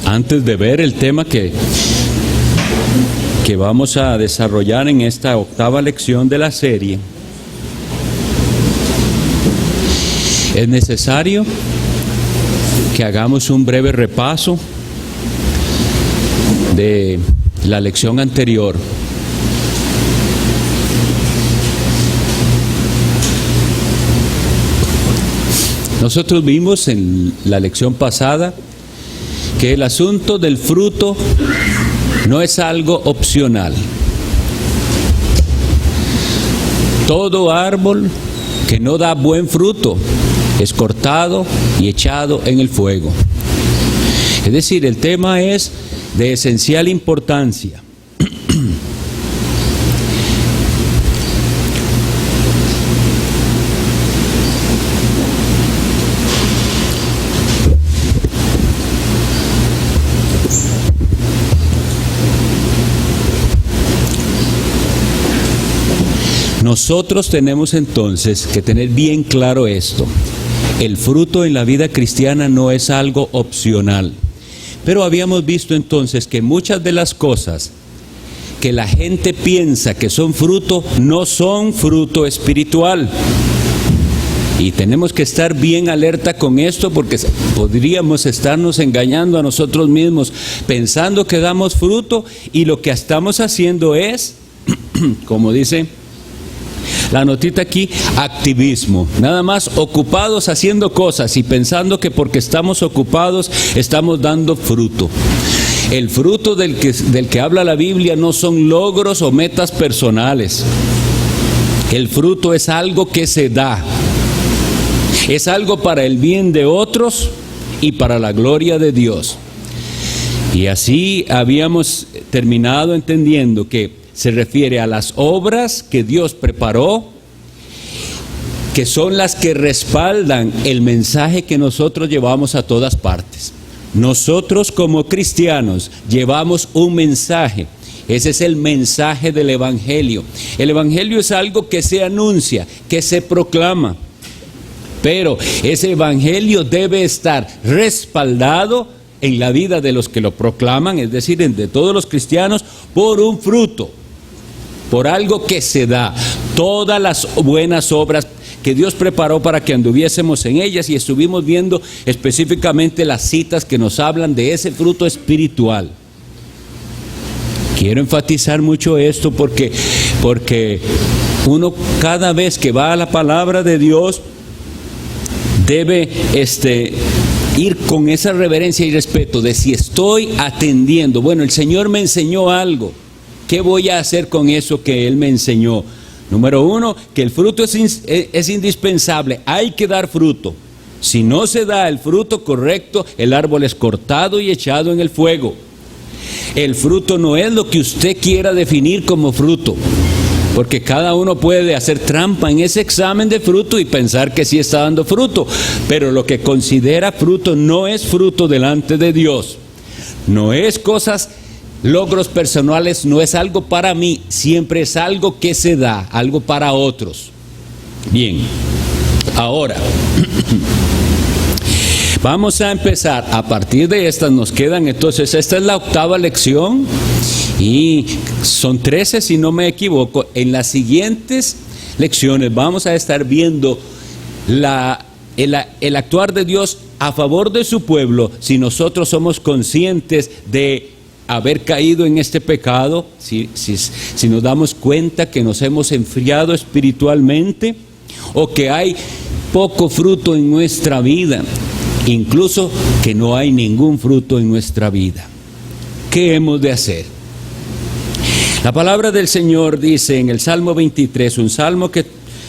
Antes de ver el tema que vamos a desarrollar en esta octava lección de la serie, es necesario que hagamos un breve repaso de la lección anterior. Nosotros vimos en la lección pasada que el asunto del fruto no es algo opcional. Todo árbol que no da buen fruto es cortado y echado en el fuego. Es decir, el tema es de esencial importancia. Nosotros tenemos entonces que tener bien claro esto. El fruto en la vida cristiana no es algo opcional. Pero habíamos visto entonces que muchas de las cosas que la gente piensa que son fruto, no son fruto espiritual. Y tenemos que estar bien alerta con esto, porque podríamos estarnos engañando a nosotros mismos pensando que damos fruto, y lo que estamos haciendo es, como dice la notita aquí, activismo. Nada más ocupados haciendo cosas y pensando que porque estamos ocupados estamos dando fruto. El fruto del que habla la Biblia no son logros o metas personales. El fruto es algo que se da. Es algo para el bien de otros y para la gloria de Dios. Y así habíamos terminado entendiendo que se refiere a las obras que Dios preparó, que son las que respaldan el mensaje que nosotros llevamos a todas partes. Nosotros como cristianos llevamos un mensaje. Ese es el mensaje del Evangelio. El Evangelio es algo que se anuncia, que se proclama. Pero ese Evangelio debe estar respaldado en la vida de los que lo proclaman, es decir, de todos los cristianos, por un fruto. Por algo que se da. Todas las buenas obras que Dios preparó para que anduviésemos en ellas, y estuvimos viendo específicamente las citas que nos hablan de ese fruto espiritual. Quiero enfatizar mucho esto porque uno cada vez que va a la palabra de Dios debe ir con esa reverencia y respeto de si estoy atendiendo. Bueno, el Señor me enseñó algo. ¿Qué voy a hacer con eso que Él me enseñó? Número uno, que el fruto es indispensable. Hay que dar fruto. Si no se da el fruto correcto, el árbol es cortado y echado en el fuego. El fruto no es lo que usted quiera definir como fruto, porque cada uno puede hacer trampa en ese examen de fruto y pensar que sí está dando fruto. Pero lo que considera fruto no es fruto delante de Dios. No es logros personales, no es algo para mí, siempre es algo que se da, algo para otros. Bien, ahora vamos a empezar. A partir de estas nos quedan, entonces, esta es la octava lección y son 13 si no me equivoco. En las siguientes lecciones vamos a estar viendo el actuar de Dios a favor de su pueblo, si nosotros somos conscientes de haber caído en este pecado, si nos damos cuenta que nos hemos enfriado espiritualmente, o que hay poco fruto en nuestra vida, incluso que no hay ningún fruto en nuestra vida. ¿Qué hemos de hacer? La palabra del Señor dice en el Salmo 23, un salmo que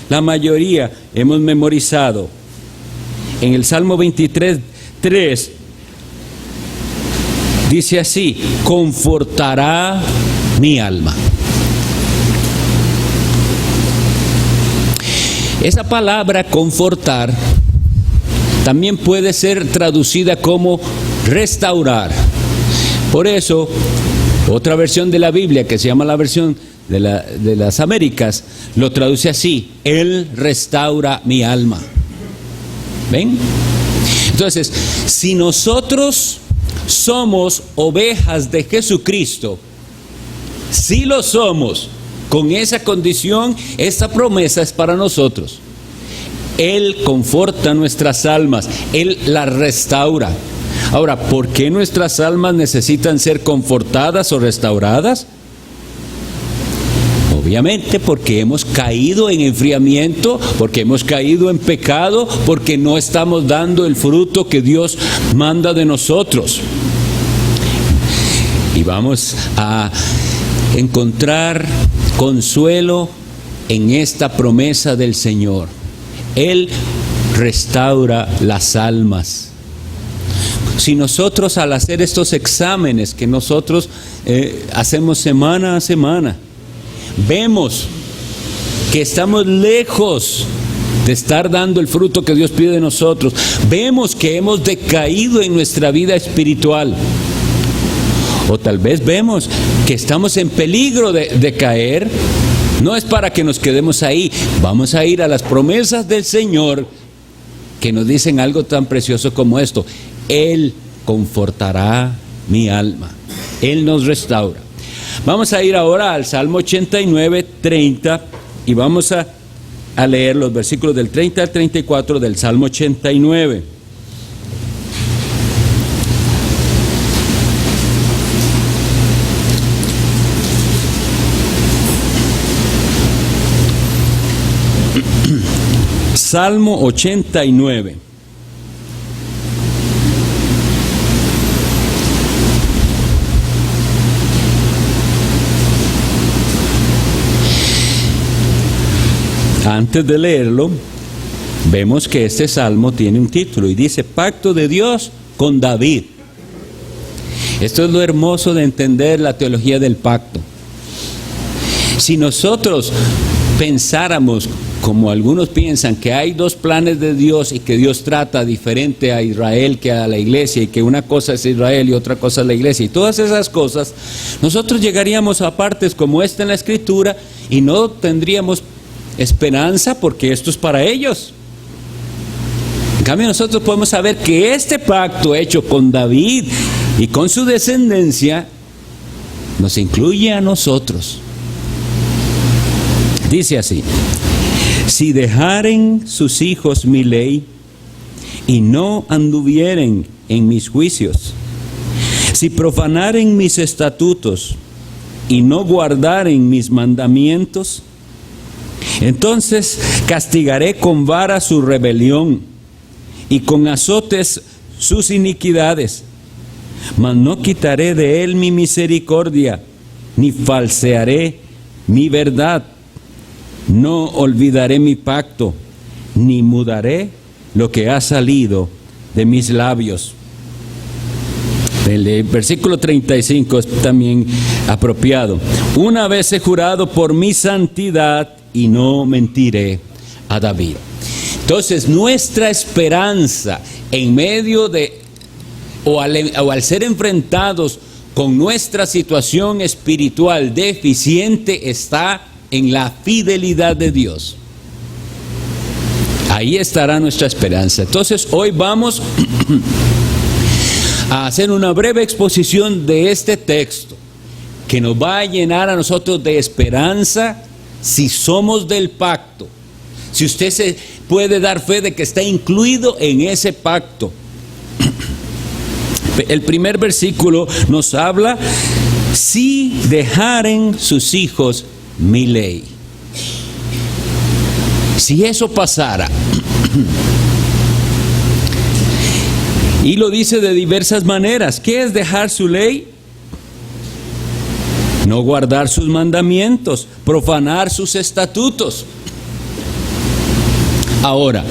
la mayoría hemos memorizado. En el Salmo 23, 3, dice así: confortará mi alma. Esa palabra confortar también puede ser traducida como restaurar. Por eso, otra versión de la Biblia, que se llama la versión de las Américas, lo traduce así: Él restaura mi alma. ¿Ven? Entonces, si nosotros somos ovejas de Jesucristo, si lo somos, con esa condición, esta promesa es para nosotros. Él conforta nuestras almas, Él las restaura. Ahora, ¿por qué nuestras almas necesitan ser confortadas o restauradas? Obviamente porque hemos caído en enfriamiento, porque hemos caído en pecado, porque no estamos dando el fruto que Dios manda de nosotros. Y vamos a encontrar consuelo en esta promesa del Señor. Él restaura las almas. Si nosotros, al hacer estos exámenes que nosotros hacemos semana a semana, vemos que estamos lejos de estar dando el fruto que Dios pide de nosotros, vemos que hemos decaído en nuestra vida espiritual, o tal vez vemos que estamos en peligro de caer, no es para que nos quedemos ahí. Vamos a ir a las promesas del Señor que nos dicen algo tan precioso como esto: Él confortará mi alma, Él nos restaura. Vamos a ir ahora al Salmo 89, 30, y vamos a leer los versículos del 30 al 34 del Salmo 89. Salmo 89. Antes de leerlo, vemos que este salmo tiene un título y dice: Pacto de Dios con David. Esto es lo hermoso de entender la teología del pacto. Si nosotros pensáramos, como algunos piensan, que hay dos planes de Dios y que Dios trata diferente a Israel que a la iglesia, y que una cosa es Israel y otra cosa es la iglesia, y todas esas cosas, nosotros llegaríamos a partes como esta en la Escritura y no tendríamos esperanza, porque esto es para ellos. En cambio, nosotros podemos saber que este pacto hecho con David y con su descendencia nos incluye a nosotros. Dice así: si dejaren sus hijos mi ley y no anduvieren en mis juicios, si profanaren mis estatutos y no guardaren mis mandamientos, entonces castigaré con vara su rebelión y con azotes sus iniquidades, mas no quitaré de él mi misericordia, ni falsearé mi verdad. No olvidaré mi pacto, ni mudaré lo que ha salido de mis labios. El versículo 35 es también apropiado. Una vez he jurado por mi santidad y no mentiré, a David. Entonces, nuestra esperanza en medio de, o al ser enfrentados con nuestra situación espiritual deficiente, está en la fidelidad de Dios. Ahí estará nuestra esperanza. Entonces, hoy vamos a hacer una breve exposición de este texto que nos va a llenar a nosotros de esperanza si somos del pacto. Si usted se puede dar fe de que está incluido en ese pacto. El primer versículo nos habla: si dejaren sus hijos mi ley. Si eso pasara, y lo dice de diversas maneras. ¿Qué es dejar su ley? No guardar sus mandamientos, profanar sus estatutos. Ahora,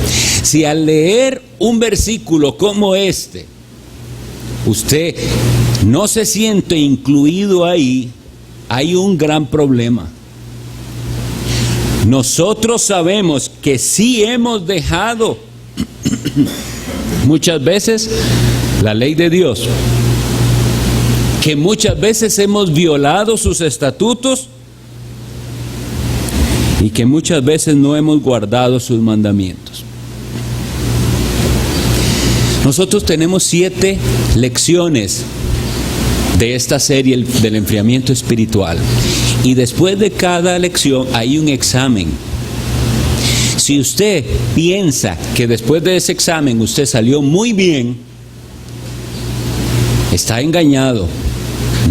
si al leer un versículo como este, usted no se siente incluido ahí, hay un gran problema. Nosotros sabemos que sí hemos dejado muchas veces la ley de Dios, que muchas veces hemos violado sus estatutos y que muchas veces no hemos guardado sus mandamientos. Nosotros tenemos 7 lecciones de esta serie del enfriamiento espiritual. Y después de cada lección hay un examen. Si usted piensa que después de ese examen usted salió muy bien, está engañado.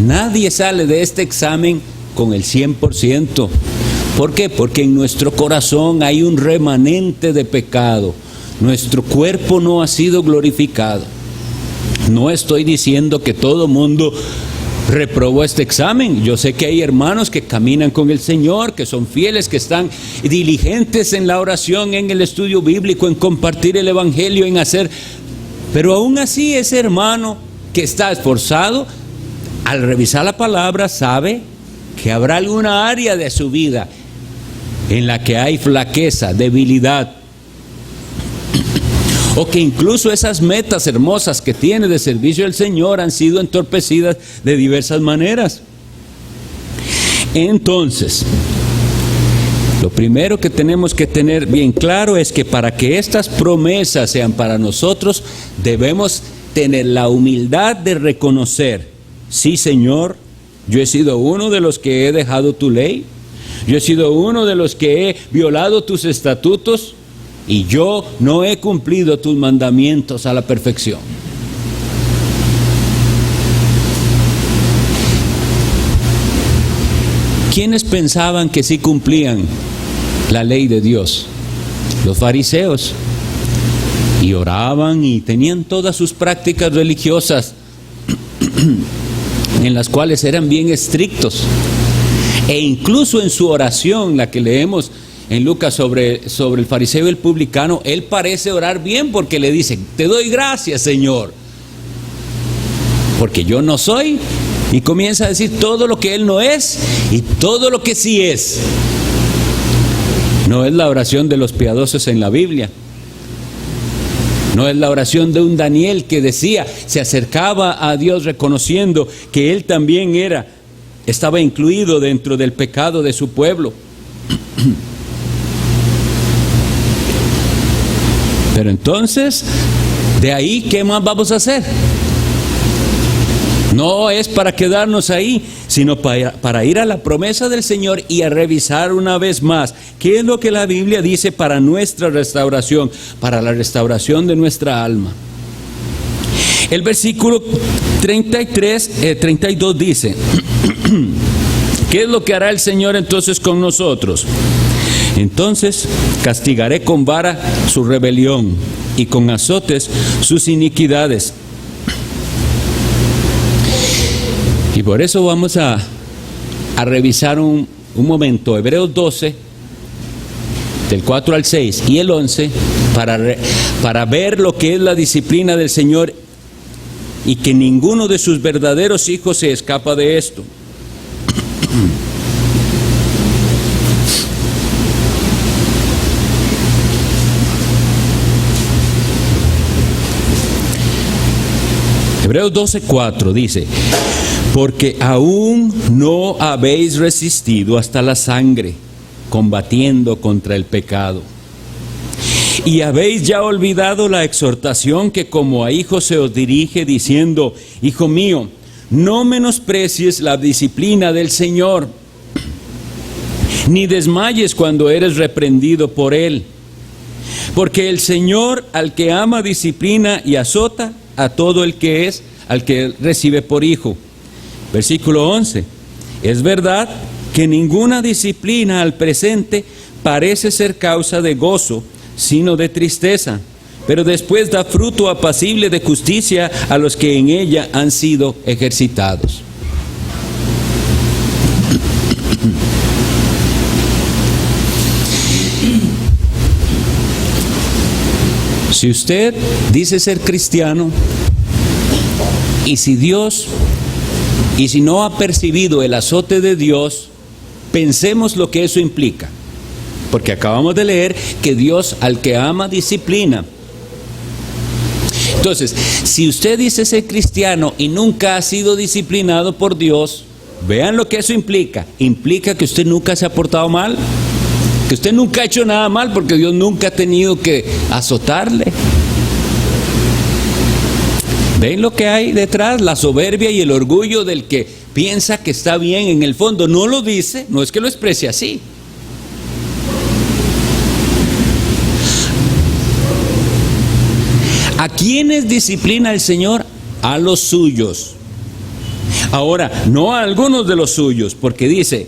Nadie sale de este examen con el 100%. ¿Por qué? Porque en nuestro corazón hay un remanente de pecado. Nuestro cuerpo no ha sido glorificado. No estoy diciendo que todo mundo reprobó este examen. Yo sé que hay hermanos que caminan con el Señor, que son fieles, que están diligentes en la oración, en el estudio bíblico, en compartir el evangelio, en hacer. Pero aún así ese hermano que está esforzado, al revisar la palabra sabe que habrá alguna área de su vida en la que hay flaqueza, debilidad, o que incluso esas metas hermosas que tiene de servicio al Señor han sido entorpecidas de diversas maneras. Entonces, lo primero que tenemos que tener bien claro es que para que estas promesas sean para nosotros, debemos tener la humildad de reconocer: sí, Señor, yo he sido uno de los que he dejado tu ley, yo he sido uno de los que he violado tus estatutos, y yo no he cumplido tus mandamientos a la perfección. ¿Quiénes pensaban que sí cumplían la ley de Dios? Los fariseos. Y oraban y tenían todas sus prácticas religiosas en las cuales eran bien estrictos. E incluso en su oración, la que leemos en Lucas sobre el fariseo y el publicano, él parece orar bien porque le dice: te doy gracias, Señor, porque yo no soy. Y comienza a decir todo lo que él no es y todo lo que sí es. No es la oración de los piadosos en la Biblia. No es la oración de un Daniel que decía, se acercaba a Dios reconociendo que él también estaba incluido dentro del pecado de su pueblo. Pero entonces, de ahí, ¿qué más vamos a hacer? No es para quedarnos ahí, sino para ir a la promesa del Señor y a revisar una vez más qué es lo que la Biblia dice para nuestra restauración, para la restauración de nuestra alma. El versículo 32 dice: ¿qué es lo que hará el Señor entonces con nosotros? Entonces castigaré con vara su rebelión y con azotes sus iniquidades. Y por eso vamos a revisar un momento Hebreos 12, del 4 al 6 y el 11, para ver lo que es la disciplina del Señor y que ninguno de sus verdaderos hijos se escapa de esto. Hebreos 12:4 dice: porque aún no habéis resistido hasta la sangre, combatiendo contra el pecado. Y habéis ya olvidado la exhortación que como a hijos se os dirige, diciendo: hijo mío, no menosprecies la disciplina del Señor, ni desmayes cuando eres reprendido por Él. Porque el Señor al que ama disciplina y azota a todo el que al que recibe por hijo. Versículo 11. Es verdad que ninguna disciplina al presente parece ser causa de gozo, sino de tristeza, pero después da fruto apacible de justicia a los que en ella han sido ejercitados. Si usted dice ser cristiano, y si no ha percibido el azote de Dios, pensemos lo que eso implica. Porque acabamos de leer que Dios al que ama disciplina. Entonces, si usted dice ser cristiano y nunca ha sido disciplinado por Dios, vean lo que eso implica. Implica que usted nunca se ha portado mal, que usted nunca ha hecho nada mal, porque Dios nunca ha tenido que azotarle. ¿Ven lo que hay detrás? La soberbia y el orgullo del que piensa que está bien en el fondo. No lo dice, no es que lo exprese así. ¿A quiénes disciplina el Señor? A los suyos. Ahora, no a algunos de los suyos, porque dice,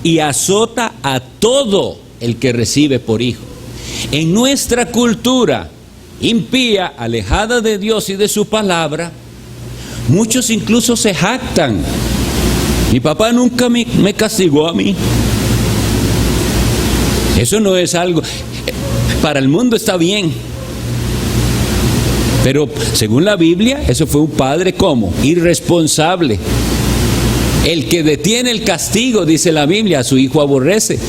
y azota a todo el que recibe por hijo. En nuestra cultura impía, alejada de Dios y de su palabra, muchos incluso se jactan. Mi papá nunca me castigó a mí. Eso no es algo, para el mundo está bien, pero según la Biblia, eso fue un padre ¿cómo? Irresponsable. El que detiene el castigo, dice la Biblia, a su hijo aborrece,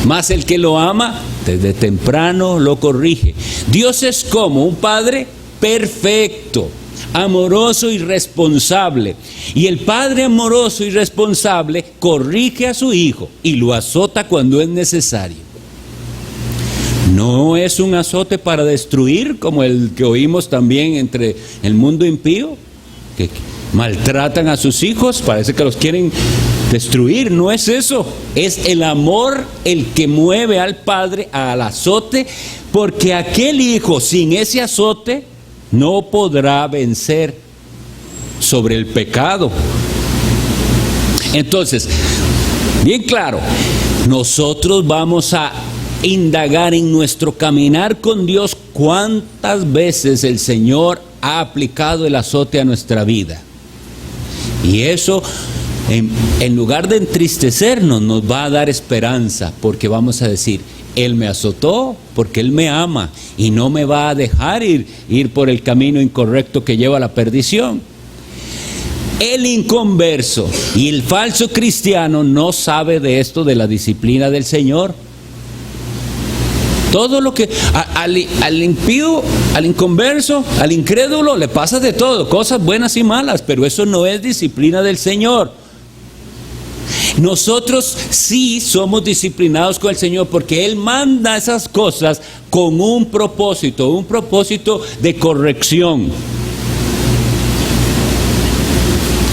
mas el que lo ama, desde temprano lo corrige. Dios es como un padre perfecto, amoroso y responsable. Y el padre amoroso y responsable corrige a su hijo y lo azota cuando es necesario. No es un azote para destruir, como el que oímos también entre el mundo impío, que maltratan a sus hijos, parece que los quieren destruir. No es eso, es el amor el que mueve al padre al azote, porque aquel hijo sin ese azote no podrá vencer sobre el pecado. Entonces, bien claro, nosotros vamos a indagar en nuestro caminar con Dios cuántas veces el Señor ha aplicado el azote a nuestra vida. Y eso, en lugar de entristecernos, nos va a dar esperanza, porque vamos a decir, Él me azotó porque Él me ama y no me va a dejar ir por el camino incorrecto que lleva a la perdición. El inconverso y el falso cristiano no sabe de esto, de la disciplina del Señor. Todo lo que al impío, al inconverso, al incrédulo le pasa de todo, cosas buenas y malas, pero eso no es disciplina del Señor. Nosotros sí somos disciplinados con el Señor porque Él manda esas cosas con un propósito de corrección.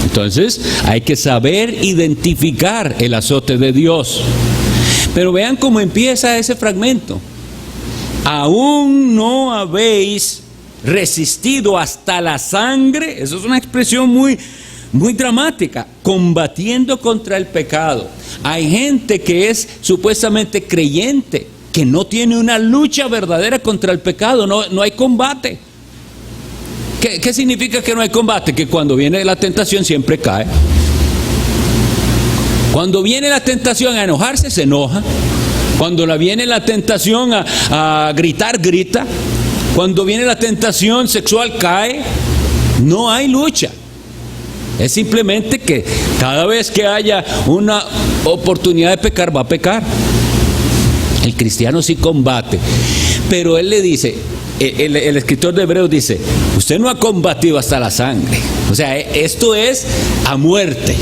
Entonces hay que saber identificar el azote de Dios. Pero vean cómo empieza ese fragmento. Aún no habéis resistido hasta la sangre. Eso es una expresión muy dramática. Combatiendo contra el pecado. Hay gente que es supuestamente creyente, que no tiene una lucha verdadera contra el pecado. No hay combate. ¿Qué significa que no hay combate? Que cuando viene la tentación siempre cae. Cuando viene la tentación a enojarse, se enoja. Cuando viene la tentación a gritar, grita. Cuando viene la tentación sexual, cae. No hay lucha. Es simplemente que cada vez que haya una oportunidad de pecar, va a pecar. El cristiano sí combate. Pero él le dice, el escritor de Hebreos dice, usted no ha combatido hasta la sangre. O sea, esto es a muerte.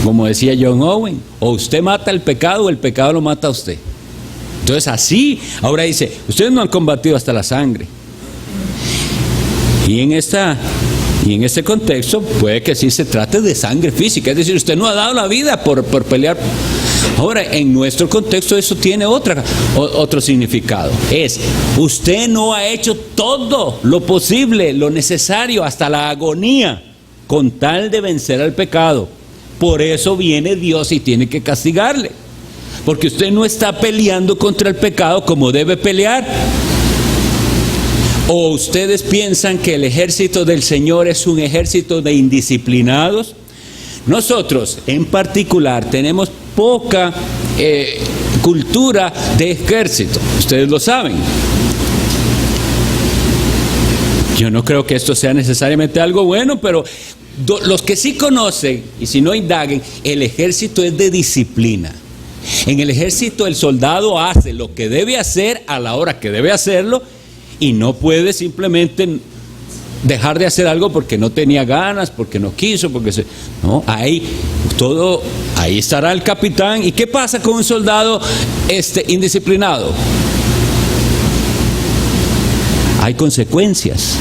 Como decía John Owen, o usted mata el pecado o el pecado lo mata a usted. Entonces así, ahora dice, ustedes no han combatido hasta la sangre. Y en este contexto puede que sí se trate de sangre física, es decir, usted no ha dado la vida por pelear. Ahora, en nuestro contexto eso tiene otro significado. Es, usted no ha hecho todo lo posible, lo necesario, hasta la agonía, con tal de vencer al pecado. Por eso viene Dios y tiene que castigarle. Porque usted no está peleando contra el pecado como debe pelear. ¿O ustedes piensan que el ejército del Señor es un ejército de indisciplinados? Nosotros, en particular, tenemos poca cultura de ejército. Ustedes lo saben. Yo no creo que esto sea necesariamente algo bueno, pero los que sí conocen, y si no indaguen, el ejército es de disciplina. En el ejército el soldado hace lo que debe hacer a la hora que debe hacerlo y no puede simplemente dejar de hacer algo porque no tenía ganas, porque no quiso, no, ahí estará el capitán. ¿Y qué pasa con un soldado indisciplinado? Hay consecuencias.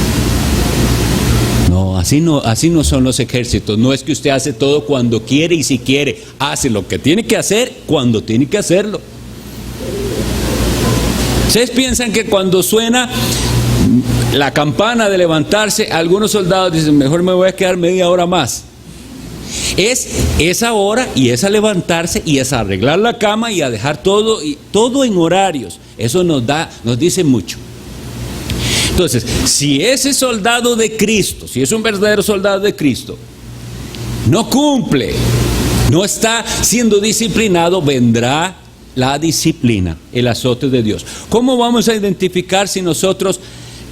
No, así no son los ejércitos. No es que usted hace todo cuando quiere y si quiere. Hace lo que tiene que hacer cuando tiene que hacerlo. ¿Ustedes piensan que cuando suena la campana de levantarse, algunos soldados dicen, mejor me voy a quedar media hora más? Es esa hora y es a levantarse y es a arreglar la cama y a dejar todo, y todo en horarios. Eso nos dice mucho. Entonces, si ese soldado de Cristo, si es un verdadero soldado de Cristo, no cumple, no está siendo disciplinado, vendrá la disciplina, el azote de Dios. ¿Cómo vamos a identificar si nosotros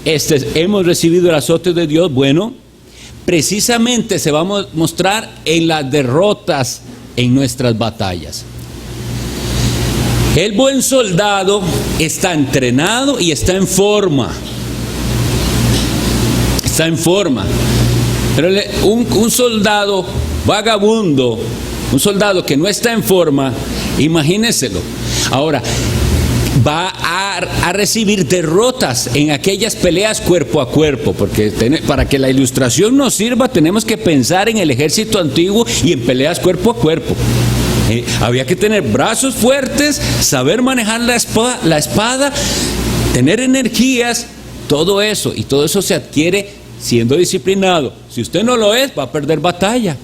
hemos recibido el azote de Dios? Bueno, precisamente se va a mostrar en las derrotas en nuestras batallas. El buen soldado está entrenado y está en forma. Está en forma. Pero un soldado vagabundo, un soldado que no está en forma, imagínenselo. Ahora, va a recibir derrotas en aquellas peleas cuerpo a cuerpo, porque para que la ilustración nos sirva tenemos que pensar en el ejército antiguo y en peleas cuerpo a cuerpo. Había que tener brazos fuertes, saber manejar la espada, tener energías, todo eso, y todo eso se adquiere siendo disciplinado. Si usted no lo es, va a perder batalla.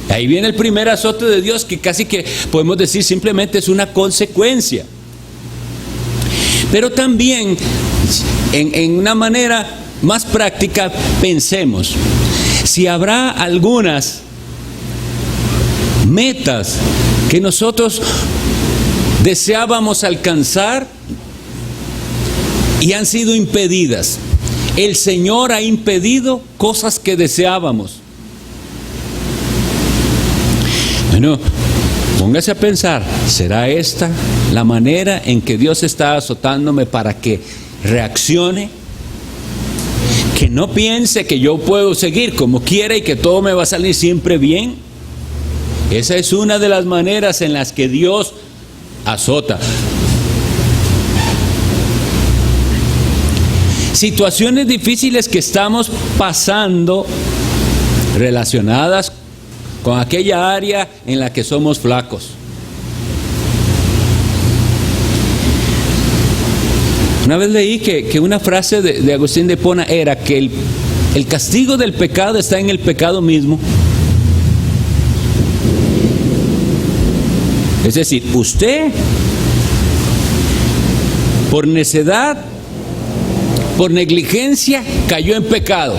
Ahí viene el primer azote de Dios, que casi que podemos decir simplemente es una consecuencia. Pero también, en una manera más práctica, pensemos, si habrá algunas metas que nosotros deseábamos alcanzar y han sido impedidas. El Señor ha impedido cosas que deseábamos. Bueno, póngase a pensar, ¿será esta la manera en que Dios está azotándome para que reaccione? Que no piense que yo puedo seguir como quiera y que todo me va a salir siempre bien. Esa es una de las maneras en las que Dios azota. Situaciones difíciles que estamos pasando relacionadas con aquella área en la que somos flacos. Una vez leí que una frase de Agustín de Hipona era que el castigo del pecado está en el pecado mismo. Es decir, usted, por necedad, por negligencia, cayó en pecado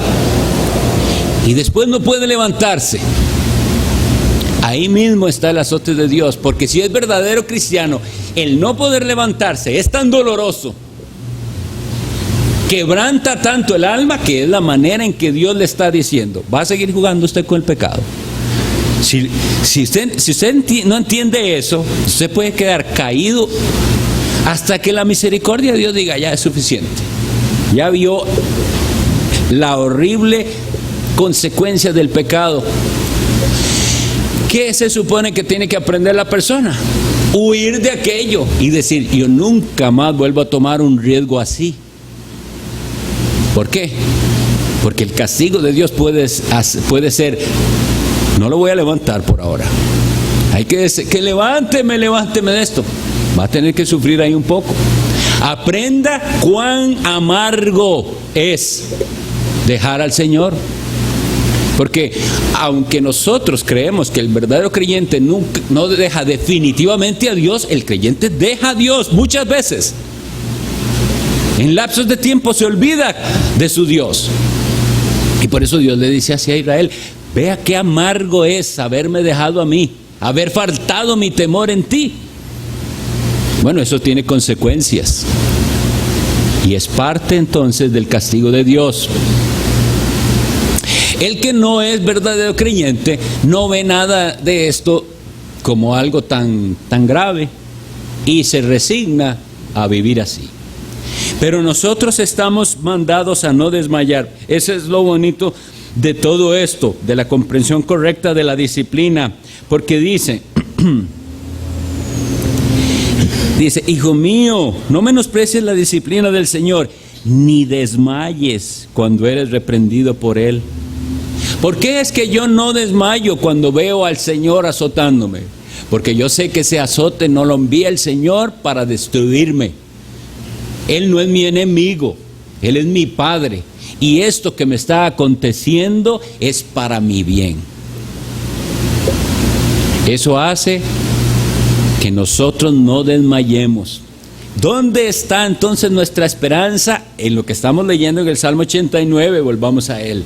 y después no puede levantarse. Ahí mismo está el azote de Dios, porque si es verdadero cristiano, el no poder levantarse es tan doloroso, quebranta tanto el alma, que es la manera en que Dios le está diciendo, va a seguir jugando usted con el pecado. Si usted no entiende eso, usted puede quedar caído hasta que la misericordia de Dios diga, ya es suficiente. Ya vio la horrible consecuencia del pecado. ¿Qué se supone que tiene que aprender la persona? Huir de aquello y decir, yo nunca más vuelvo a tomar un riesgo así. ¿Por qué? Porque el castigo de Dios puede ser, no lo voy a levantar por ahora. Hay que decir, que levánteme de esto. Va a tener que sufrir ahí un poco. Aprenda cuán amargo es dejar al Señor. Porque aunque nosotros creemos que el verdadero creyente no deja definitivamente a Dios, el creyente deja a Dios muchas veces. En lapsos de tiempo se olvida de su Dios. Y por eso Dios le dice así a Israel, vea qué amargo es haberme dejado a mí, haber faltado mi temor en ti. Bueno, eso tiene consecuencias. Y es parte entonces del castigo de Dios. El que no es verdadero creyente no ve nada de esto como algo tan grave y se resigna a vivir así. Pero nosotros estamos mandados a no desmayar. Eso es lo bonito de todo esto, de la comprensión correcta de la disciplina, porque dice, hijo mío, no menosprecies la disciplina del Señor, ni desmayes cuando eres reprendido por Él. ¿Por qué es que yo no desmayo cuando veo al Señor azotándome? Porque yo sé que ese azote no lo envía el Señor para destruirme. Él no es mi enemigo, Él es mi Padre. Y esto que me está aconteciendo es para mi bien. Eso hace que nosotros no desmayemos. ¿Dónde está entonces nuestra esperanza? En lo que estamos leyendo en el Salmo 89, volvamos a él.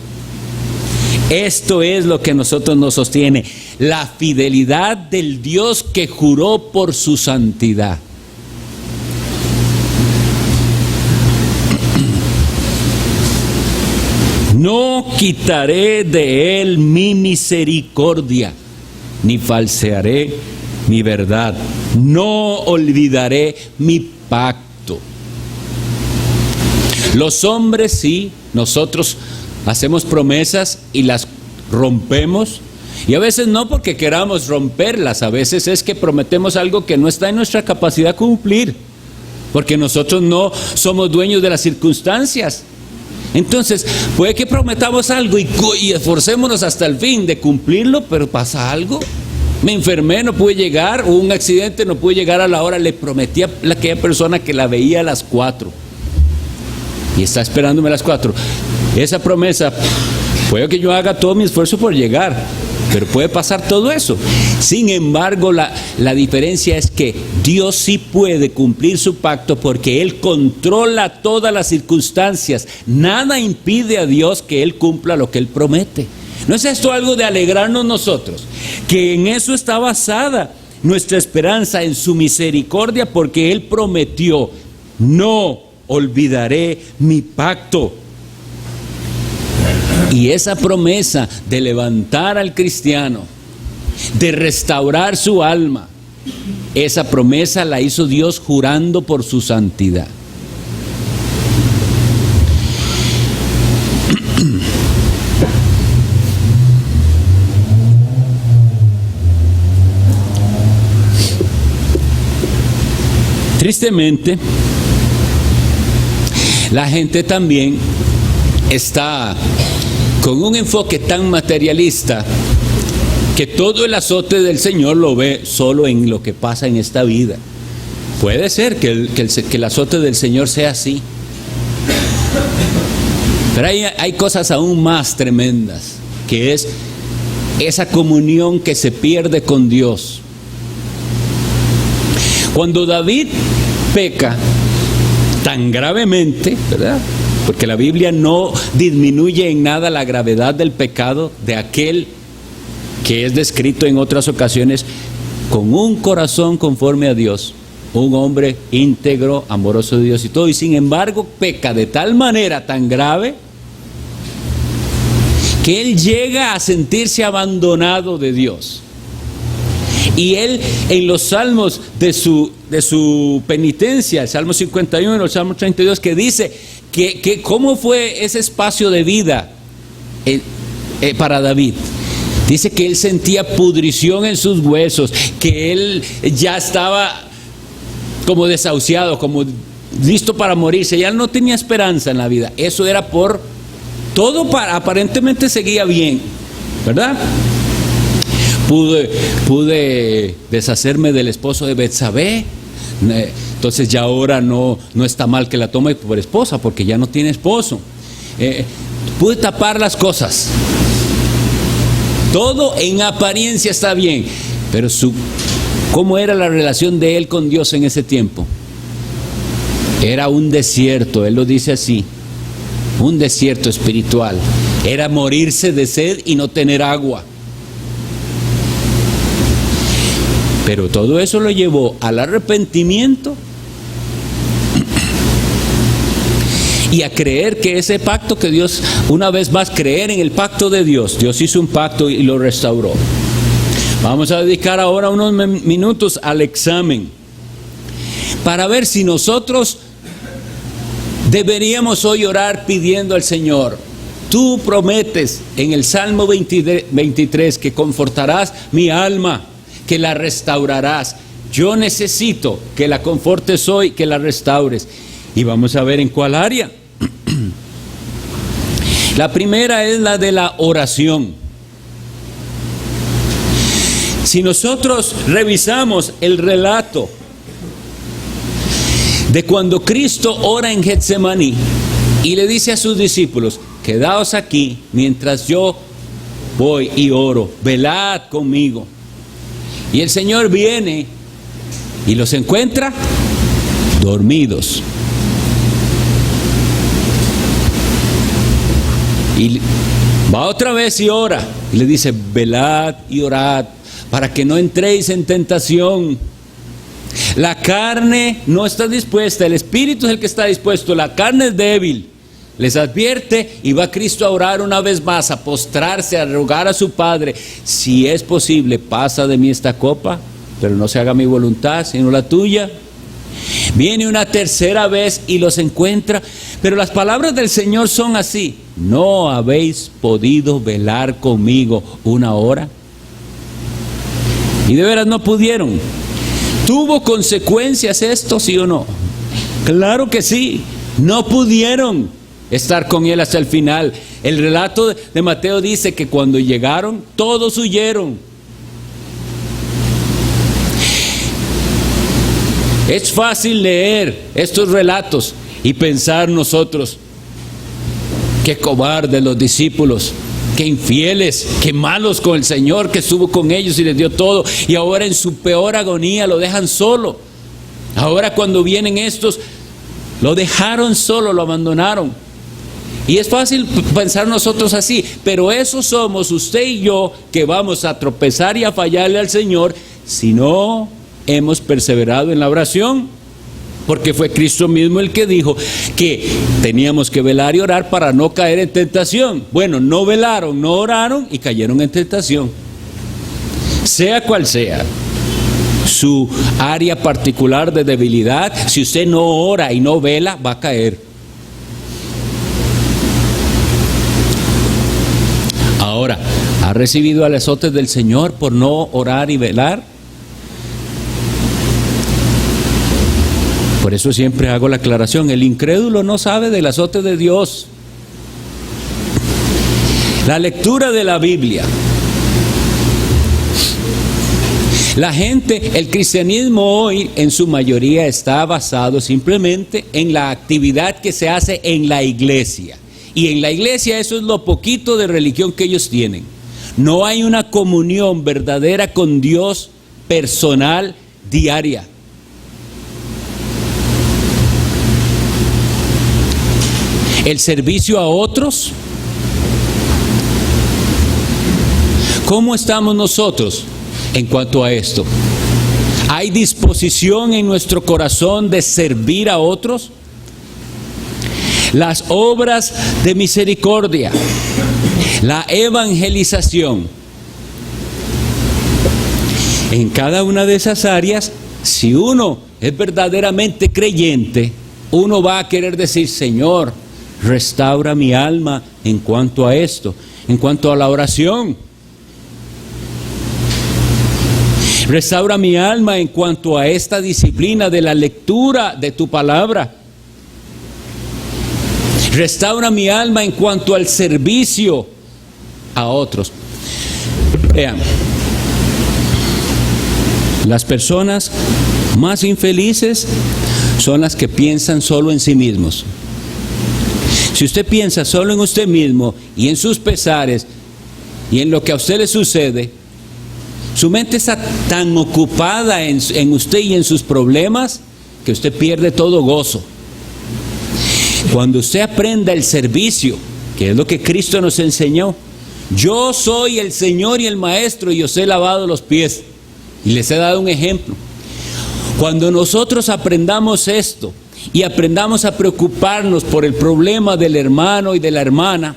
Esto es lo que a nosotros nos sostiene, la fidelidad del Dios que juró por su santidad. No quitaré de él mi misericordia, ni falsearé mi verdad. No olvidaré mi pacto. Los hombres sí, nosotros hacemos promesas y las rompemos. Y a veces no porque queramos romperlas, a veces es que prometemos algo que no está en nuestra capacidad de cumplir. Porque nosotros no somos dueños de las circunstancias. Entonces, puede que prometamos algo y esforcémonos hasta el fin de cumplirlo, pero pasa algo. Me enfermé, no pude llegar, hubo un accidente, no pude llegar a la hora. Le prometí a aquella persona que la veía a las 4 y está esperándome a las 4. Esa promesa, puede que yo haga todo mi esfuerzo por llegar, pero puede pasar todo eso. Sin embargo, la diferencia es que Dios sí puede cumplir su pacto porque Él controla todas las circunstancias. Nada impide a Dios que Él cumpla lo que Él promete. ¿No es esto algo de alegrarnos nosotros? Que en eso está basada nuestra esperanza, en su misericordia, porque Él prometió: no olvidaré mi pacto. Y esa promesa de levantar al cristiano, de restaurar su alma, esa promesa la hizo Dios jurando por su santidad. Tristemente, la gente también está con un enfoque tan materialista que todo el azote del Señor lo ve solo en lo que pasa en esta vida. Puede ser que el azote del Señor sea así, pero hay cosas aún más tremendas, que es esa comunión que se pierde con Dios. Cuando David peca tan gravemente, ¿verdad? Porque la Biblia no disminuye en nada la gravedad del pecado de aquel que es descrito en otras ocasiones con un corazón conforme a Dios, un hombre íntegro, amoroso de Dios y todo, y sin embargo peca de tal manera tan grave que él llega a sentirse abandonado de Dios. Y él, en los salmos de su penitencia, el Salmo 51, el Salmo 32, que dice que cómo fue ese espacio de vida para David. Dice que él sentía pudrición en sus huesos, que él ya estaba como desahuciado, como listo para morirse, ya no tenía esperanza en la vida. Eso era por todo, aparentemente seguía bien, ¿verdad? Pude deshacerme del esposo de Betsabé, entonces ya ahora no está mal que la tome por esposa porque ya no tiene esposo. Pude tapar las cosas, todo en apariencia está bien, pero ¿cómo era la relación de él con Dios en ese tiempo? Era un desierto, él lo dice así, un desierto espiritual. Era morirse de sed y no tener agua. Pero todo eso lo llevó al arrepentimiento y a creer que ese pacto que Dios, una vez más, creer en el pacto de Dios. Dios hizo un pacto y lo restauró. Vamos a dedicar ahora unos minutos al examen para ver si nosotros deberíamos hoy orar pidiendo al Señor: tú prometes en el Salmo 23 que confortarás mi alma, que la restaurarás. Yo necesito que la confortes hoy, que la restaures. Y vamos a ver en cuál área. La primera es la de la oración. Si nosotros revisamos el relato de cuando Cristo ora en Getsemaní y le dice a sus discípulos: quedaos aquí mientras yo voy y oro, velad conmigo. Y el Señor viene y los encuentra dormidos. Y va otra vez y ora. Y le dice: velad y orad para que no entréis en tentación. La carne no está dispuesta, el espíritu es el que está dispuesto, la carne es débil. Les advierte y va Cristo a orar una vez más, a postrarse, a rogar a su Padre: si es posible, pasa de mí esta copa, pero no se haga mi voluntad, sino la tuya. Viene una tercera vez y los encuentra, pero las palabras del Señor son así: ¿no habéis podido velar conmigo una hora? Y de veras no pudieron. ¿Tuvo consecuencias esto, sí o no? Claro que sí. No pudieron estar con él hasta el final. El relato de Mateo dice que cuando llegaron, todos huyeron. Es fácil leer estos relatos y pensar nosotros: qué cobardes los discípulos, qué infieles, qué malos con el Señor, que estuvo con ellos y les dio todo, y ahora en su peor agonía lo dejan solo. Ahora cuando vienen estos, lo dejaron solo, lo abandonaron. Y es fácil pensar nosotros así, pero eso somos usted y yo, que vamos a tropezar y a fallarle al Señor si no hemos perseverado en la oración, porque fue Cristo mismo el que dijo que teníamos que velar y orar para no caer en tentación. Bueno, no velaron, no oraron y cayeron en tentación. Sea cual sea su área particular de debilidad, si usted no ora y no vela, va a caer. Ahora, ¿ha recibido el azote del Señor por no orar y velar? Por eso siempre hago la aclaración: el incrédulo no sabe del azote de Dios. La lectura de la Biblia. La gente, el cristianismo hoy en su mayoría está basado simplemente en la actividad que se hace en la iglesia. Y en la iglesia eso es lo poquito de religión que ellos tienen. No hay una comunión verdadera con Dios personal, diaria. El servicio a otros. ¿Cómo estamos nosotros en cuanto a esto? ¿Hay disposición en nuestro corazón de servir a otros? Las obras de misericordia, la evangelización. En cada una de esas áreas, si uno es verdaderamente creyente, uno va a querer decir: Señor, restaura mi alma en cuanto a esto, en cuanto a la oración. Restaura mi alma en cuanto a esta disciplina de la lectura de tu palabra. Restaura mi alma en cuanto al servicio a otros. Vean, las personas más infelices son las que piensan solo en sí mismos. Si usted piensa solo en usted mismo y en sus pesares y en lo que a usted le sucede, su mente está tan ocupada en usted y en sus problemas que usted pierde todo gozo. Cuando usted aprenda el servicio, que es lo que Cristo nos enseñó: yo soy el Señor y el Maestro y os he lavado los pies y les he dado un ejemplo. Cuando nosotros aprendamos esto y aprendamos a preocuparnos por el problema del hermano y de la hermana,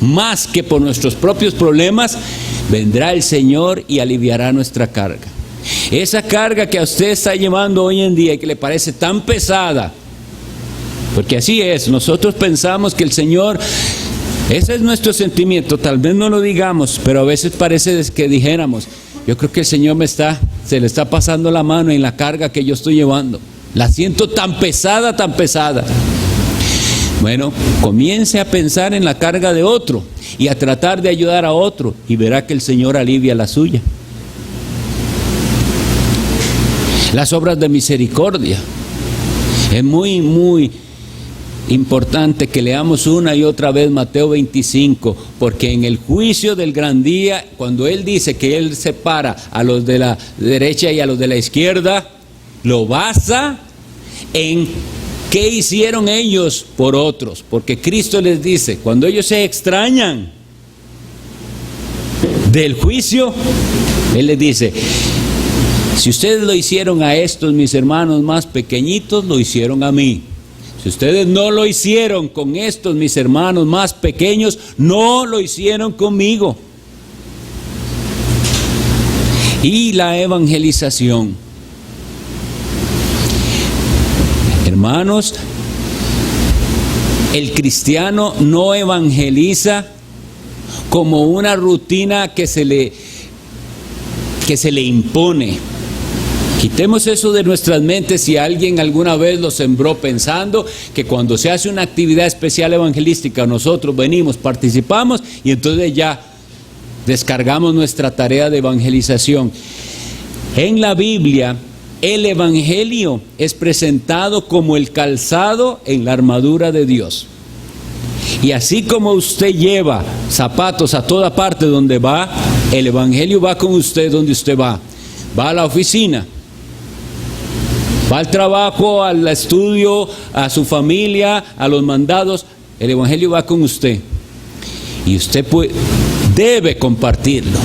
más que por nuestros propios problemas, vendrá el Señor y aliviará nuestra carga. Esa carga que a usted está llevando hoy en día y que le parece tan pesada, porque así es, nosotros pensamos que el Señor, ese es nuestro sentimiento, tal vez no lo digamos, pero a veces parece que dijéramos: yo creo que el Señor se le está pasando la mano en la carga que yo estoy llevando. La siento tan pesada, tan pesada. Bueno, comience a pensar en la carga de otro y a tratar de ayudar a otro y verá que el Señor alivia la suya. Las obras de misericordia. Es muy, muy importante que leamos una y otra vez Mateo 25, porque en el juicio del gran día, cuando Él dice que Él separa a los de la derecha y a los de la izquierda, lo basa en qué hicieron ellos por otros, porque Cristo les dice, cuando ellos se extrañan del juicio, Él les dice, si ustedes lo hicieron a estos mis hermanos más pequeñitos, lo hicieron a mí. Si ustedes no lo hicieron con estos mis hermanos más pequeños, no lo hicieron conmigo. Y la evangelización. Hermanos, el cristiano no evangeliza como una rutina que se le impone. Quitemos eso de nuestras mentes. Si alguien alguna vez lo sembró pensando que cuando se hace una actividad especial evangelística nosotros venimos, participamos y entonces ya descargamos nuestra tarea de evangelización. En la Biblia el evangelio es presentado como el calzado en la armadura de Dios. Y así como usted lleva zapatos a toda parte donde va, el evangelio va con usted donde usted va. Va a la oficina, va al trabajo, al estudio, a su familia, a los mandados. El evangelio va con usted. Y usted debe compartirlo.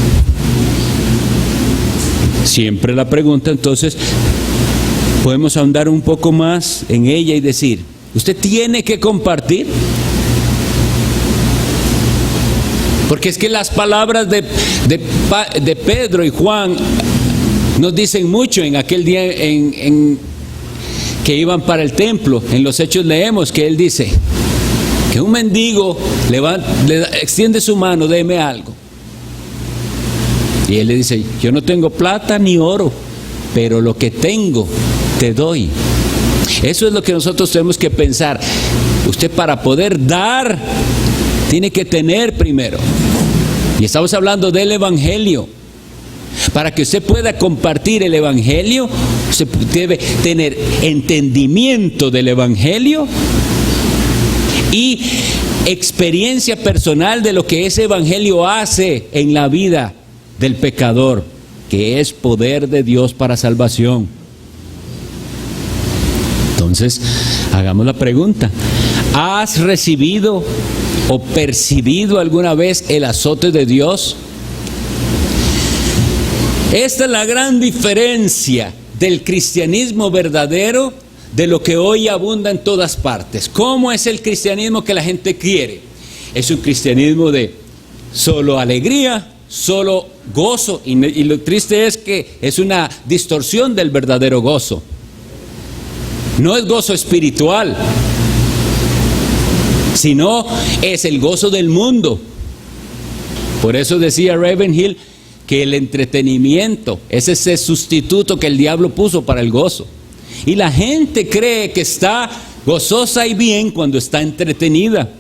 Siempre la pregunta, entonces, podemos ahondar un poco más en ella y decir, ¿usted tiene que compartir? Porque es que las palabras de Pedro y Juan nos dicen mucho en aquel día que iban para el templo. En los Hechos leemos que él dice que un mendigo le extiende su mano, deme algo. Y él le dice, yo no tengo plata ni oro, pero lo que tengo te doy. Eso es lo que nosotros tenemos que pensar. Usted para poder dar, tiene que tener primero. Y estamos hablando del evangelio. Para que usted pueda compartir el evangelio, usted debe tener entendimiento del evangelio y experiencia personal de lo que ese evangelio hace en la vida del pecador, que es poder de Dios para salvación. Entonces, hagamos la pregunta: ¿has recibido o percibido alguna vez el azote de Dios? Esta es la gran diferencia del cristianismo verdadero de lo que hoy abunda en todas partes. ¿Cómo es el cristianismo que la gente quiere? Es un cristianismo de solo alegría, solo gozo, y lo triste es que es una distorsión del verdadero gozo. No es gozo espiritual, sino es el gozo del mundo. Por eso decía Ravenhill que el entretenimiento es ese sustituto que el diablo puso para el gozo. Y la gente cree que está gozosa y bien cuando está entretenida.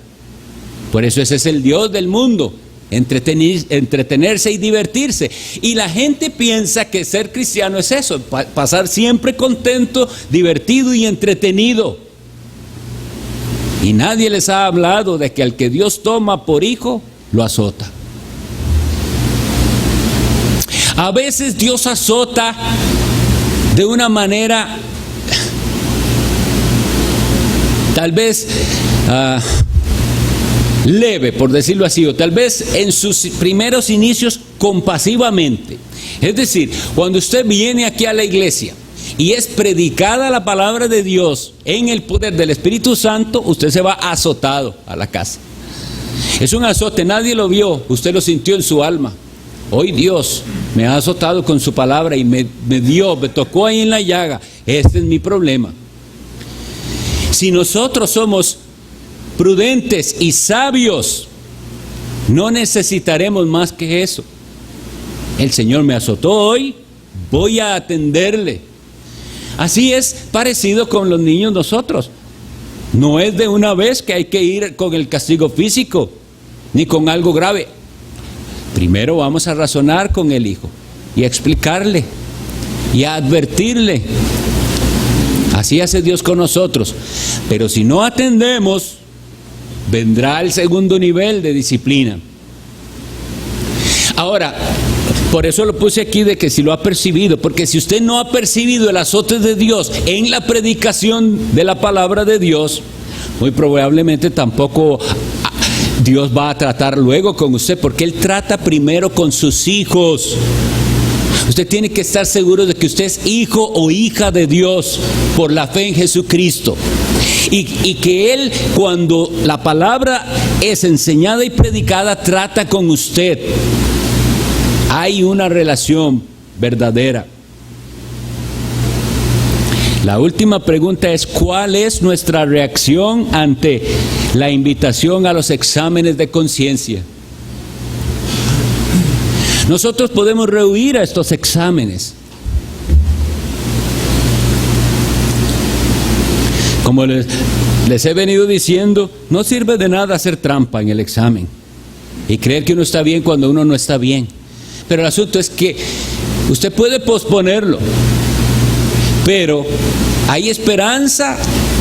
Por eso ese es el Dios del mundo, entretenerse y divertirse. Y la gente piensa que ser cristiano es eso, pasar siempre contento, divertido y entretenido. Y nadie les ha hablado de que al que Dios toma por hijo, lo azota. A veces Dios azota de una manera tal vez leve, por decirlo así, o tal vez en sus primeros inicios compasivamente. Es decir, cuando usted viene aquí a la iglesia y es predicada la palabra de Dios en el poder del Espíritu Santo, usted se va azotado a la casa. Es un azote, nadie lo vio, usted lo sintió en su alma. Hoy Dios me ha azotado con su palabra y me tocó ahí en la llaga. Este es mi problema. Si nosotros somos prudentes y sabios, no necesitaremos más que eso. El Señor me azotó hoy, voy a atenderle. Así es parecido con los niños nosotros. No es de una vez que hay que ir con el castigo físico, ni con algo grave. Primero vamos a razonar con el hijo y a explicarle y a advertirle. Así hace Dios con nosotros. Pero si no atendemos, vendrá el segundo nivel de disciplina. Ahora, por eso lo puse aquí de que si lo ha percibido, porque si usted no ha percibido el azote de Dios en la predicación de la palabra de Dios, muy probablemente tampoco Dios va a tratar luego con usted, porque Él trata primero con sus hijos. Usted tiene que estar seguro de que usted es hijo o hija de Dios por la fe en Jesucristo. Y que Él, cuando la palabra es enseñada y predicada, trata con usted. Hay una relación verdadera. La última pregunta es: ¿cuál es nuestra reacción ante la invitación a los exámenes de conciencia? Nosotros podemos rehuir a estos exámenes. Como les he venido diciendo, no sirve de nada hacer trampa en el examen y creer que uno está bien cuando uno no está bien. Pero el asunto es que usted puede posponerlo, pero hay esperanza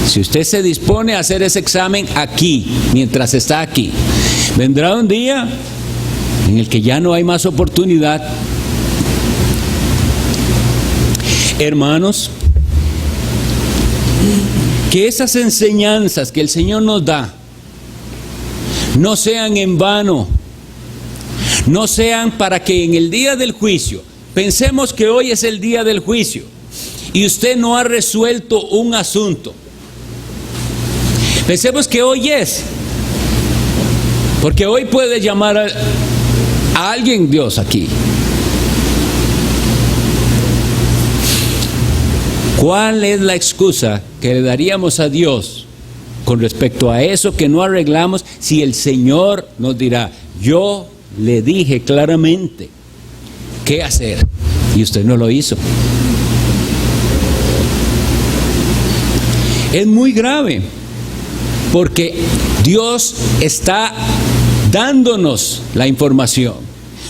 si usted se dispone a hacer ese examen aquí, mientras está aquí. Vendrá un día en el que ya no hay más oportunidad. Hermanos, que esas enseñanzas que el Señor nos da no sean en vano, no sean para que en el día del juicio, pensemos que hoy es el día del juicio y usted no ha resuelto un asunto. Pensemos que hoy es, porque hoy puede llamar a alguien Dios aquí. ¿Cuál es la excusa que le daríamos a Dios con respecto a eso que no arreglamos si el Señor nos dirá: yo le dije claramente qué hacer y usted no lo hizo? Es muy grave, porque Dios está dándonos la información.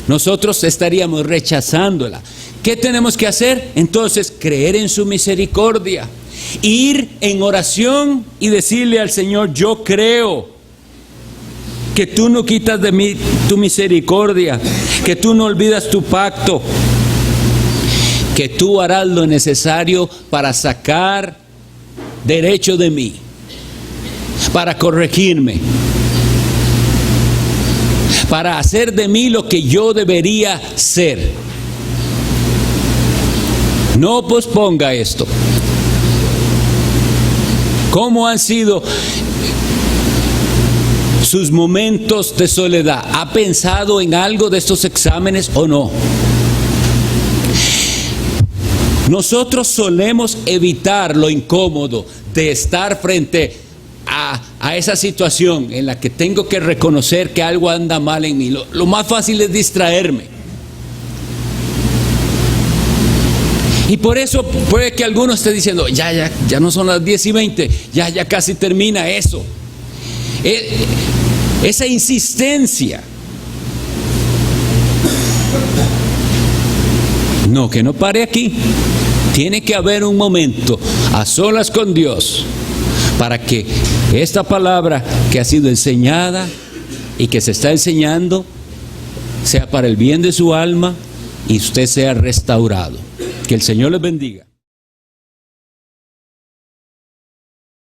Nosotros estaríamos rechazándola. ¿Qué tenemos que hacer? Entonces, creer en su misericordia, ir en oración y decirle al Señor: yo creo que tú no quitas de mí tu misericordia, que tú no olvidas tu pacto, que tú harás lo necesario para sacar derecho de mí, para corregirme, para hacer de mí lo que yo debería ser. No posponga esto. ¿Cómo han sido sus momentos de soledad? ¿Ha pensado en algo de estos exámenes o no? Nosotros solemos evitar lo incómodo de estar frente a esa situación en la que tengo que reconocer que algo anda mal en mí. Lo más fácil es distraerme. Y por eso puede que alguno esté diciendo: ya no son las 10:20, ya casi termina eso. Esa insistencia. No, que no pare aquí. Tiene que haber un momento a solas con Dios para que esta palabra que ha sido enseñada y que se está enseñando sea para el bien de su alma y usted sea restaurado. Que el Señor les bendiga.